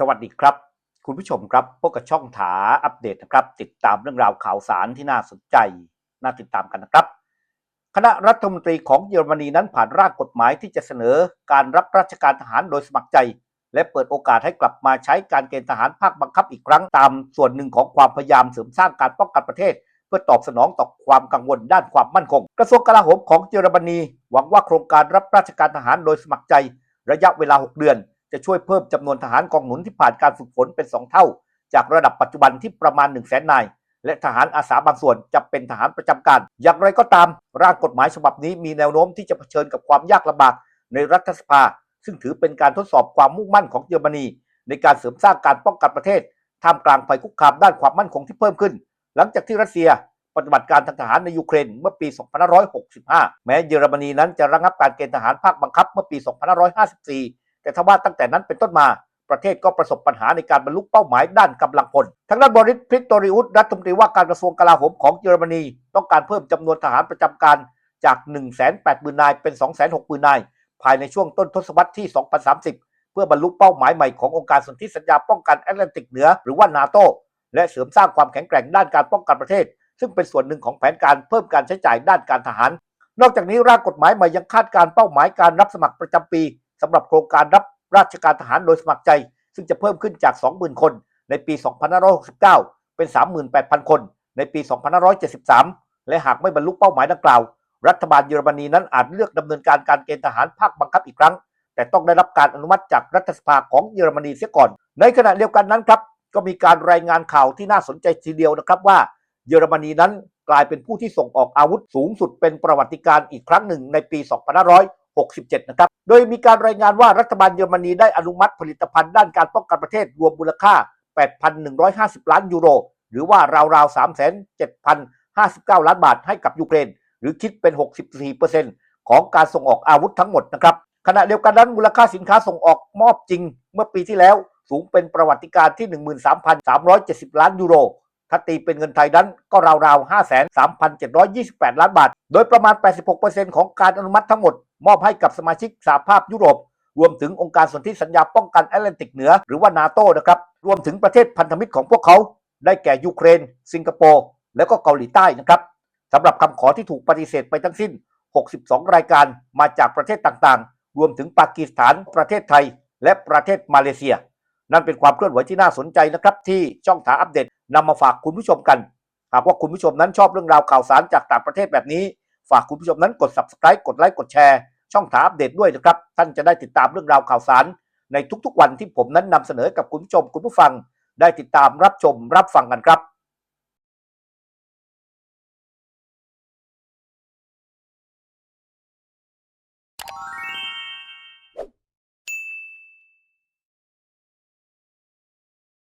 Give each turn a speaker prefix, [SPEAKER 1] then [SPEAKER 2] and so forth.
[SPEAKER 1] สวัสดีครับคุณผู้ชมครับพบกับช่องถาอัปเดตนะครับติดตามเรื่องราวข่าวสารที่น่าสนใจน่าติดตามกันนะครับคณะรัฐมนตรีของเยอรมนีนั้นผ่านร่างกฎหมายที่จะเสนอการรับราชการทหารโดยสมัครใจและเปิดโอกาสให้กลับมาใช้การเกณฑ์ทหารภาคบังคับอีกครั้งตามส่วนหนึ่งของความพยายามเสริมสร้างการป้องกันประเทศเพื่อตอบสนองต่อความกังวลด้านความมั่นคงกระทรวงกลาโหมของเยอรมนีหวังว่าโครงการรับราชการทหารโดยสมัครใจระยะเวลา6 เดือนจะช่วยเพิ่มจำนวนทหารกองหนุนที่ผ่านการฝึกฝนเป็น2 เท่าจากระดับปัจจุบันที่ประมาณ 100,000 นายและทหารอาสาบางส่วนจะเป็นทหารประจำการอย่างไรก็ตามร่างกฎหมายฉบับนี้มีแนวโน้มที่จะเผชิญกับความยากลำบากในรัฐสภาซึ่งถือเป็นการทดสอบความมุ่งมั่นของเยอรมนีในการเสริมสร้างการป้องกันประเทศท่ามกลางภัยคุกคามด้านความมั่นคงที่เพิ่มขึ้นหลังจากที่รัสเซียปฏิบัติการทางทหารในยูเครนเมื่อปี 2565 แม้เยอรมนีนั้นจะระงับการเกณฑ์ทหารภาคบังคับเมื่อปี 2554 แต่ทว่าตั้งแต่นั้นเป็นต้นมาประเทศก็ประสบปัญหาในการบรรลุเป้าหมายด้านกำลังพลทางด้านบริส พริสโตริอุสรัฐมนตรีว่าการกระทรวงกลาโหมของเยอรมนีต้องการเพิ่มจำนวนทหารประจำการจาก 180,000 นายเป็น 260,000 นายภายในช่วงต้นทศวรรษที่ 2030 เพื่อบรรลุเป้าหมายใหม่ขององค์การสนธิสัญญาป้องกันแอตแลนติกเหนือหรือว่านาโตและเสริมสร้างความแข็งแกร่งด้านการป้องกันประเทศซึ่งเป็นส่วนหนึ่งของแผนการเพิ่มการใช้จ่ายด้านการทหารนอกจากนี้ร่างกฎหมายใหม่ยังคาดการเป้าหมายการรับสมัครประจำปีสำหรับโครงการรับราชการทหารโดยสมัครใจซึ่งจะเพิ่มขึ้นจาก 20,000 คนในปี 2569 เป็น 38,000 คนในปี 2573 และหากไม่บรรลุเป้าหมายดังกล่าวรัฐบาลเยอรมนีนั้นอาจเลือกดำเนินการเกณฑ์ทหารภาคบังคับอีกครั้งแต่ต้องได้รับการอนุมัติจากรัฐสภาของเยอรมนีเสียก่อนในขณะเดียวกันนั้นครับก็มีการรายงานข่าวที่น่าสนใจทีเดียวนะครับว่าเยอรมนีนั้นกลายเป็นผู้ที่ส่งออกอาวุธสูงสุดเป็นประวัติการณ์อีกครั้งหนึ่งในปี 2567 นะครับโดยมีการรายงานว่ารัฐบาลเยอรมนีได้อนุมัติผลิตภัณฑ์ด้านการป้องกันประเทศรวมมูลค่า 8,150 ล้านยูโรหรือว่าราวๆ 3,759 ล้านบาทให้กับยูเครนหรือคิดเป็น 64% ของการส่งออกอาวุธทั้งหมดนะครับขณะเดียวกันนั้นมูลค่าสินค้าส่งออกมอบจริงเมื่อปีที่แล้วสูงเป็นประวัติการณ์ที่ 13,370 ล้านยูโรถ้าตีเป็นเงินไทยนั้นก็ราวๆ 5,3,728 ล้านบาทโดยประมาณ 86% ของการอนุมัติทั้งหมดมอบให้กับสมาชิกสหภาพยุโรปรวมถึงองค์การสนธิสัญญาป้องกันแอตแลนติกเหนือหรือว่านาโตนะครับรวมถึงประเทศพันธมิตรของพวกเขาได้แก่ยูเครนสิงคโปร์และก็เกาหลีใต้นะครับสำหรับคำขอที่ถูกปฏิเสธไปทั้งสิ้น62 รายการมาจากประเทศต่างๆรวมถึงปากีสถานประเทศไทยและประเทศมาเลเซียนั่นเป็นความเคลื่อนไหวที่น่าสนใจนะครับที่ช่องถาอัปเดตนำมาฝากคุณผู้ชมกันหากว่าคุณผู้ชมนั้นชอบเรื่องราวข่าวสารจากต่างประเทศแบบนี้ฝากคุณผู้ชมนั้นกด Subscribe กดไลค์กดแชร์ช่องถาอัปเดตด้วยนะครับท่านจะได้ติดตามเรื่องราวข่าวสารในทุกๆวันที่ผมนั้นนำเสนอกับคุณผู้ชมคุณผู้ฟังได้ติดตามรับชมรับฟังกันครับ